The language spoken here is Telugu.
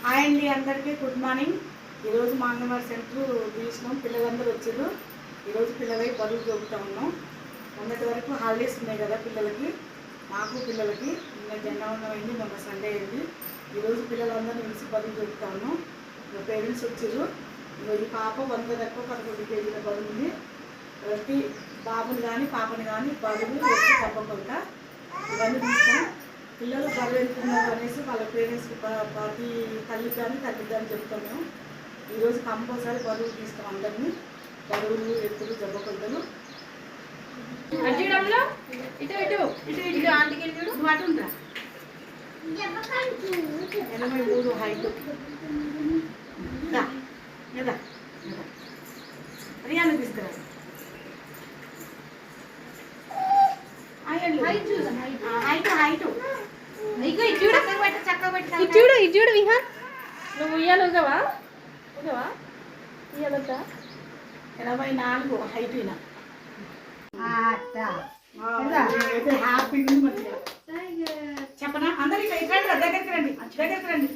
హాయ్ అండి, అందరికీ గుడ్ మార్నింగ్. ఈరోజు మా అంగన్వాడీ సెంటర్ తీసినాం. పిల్లలందరూ వచ్చారు. ఈరోజు పిల్లలకి బరువు చూపుతూ ఉన్నాం. మొన్నటి వరకు హాలిడేస్ ఉన్నాయి కదా పిల్లలకి, మాకు పిల్లలకి. నిన్న జెండావందనం అయింది, మొన్న సండే అయింది. ఈరోజు పిల్లలందరూ కలిసి బరువు చూపుతూ ఉన్నాం. పేరెంట్స్ వచ్చారు. ఈ పాప 100 తక్కువ 11 కేజీల బరువు ఉంది. ప్రతి బాబుని కానీ పాపని కానీ బరువు తప్పకుండా ఇవన్నీ తీసుకొని పిల్లలు బరువు వెళ్తున్నారు అనేసి వాళ్ళ పేరెంట్స్కి ప్రతి తల్లి కానీ తండ్రి కానీ చెప్తాం. మేము ఈరోజు కంపల్సరీ బరువు తీస్తాం. అందరినీ బరువులు ఎత్తులు జబ్బకొంటలు 83 హైట్ రియాను తీసుకురా. చూడు విహాన్, నువ్వు ఉయ్యాలి ఊగవా 84 హైట్. హ్యాపీగా చెప్పనా? అందరికి దగ్గరికి రండి.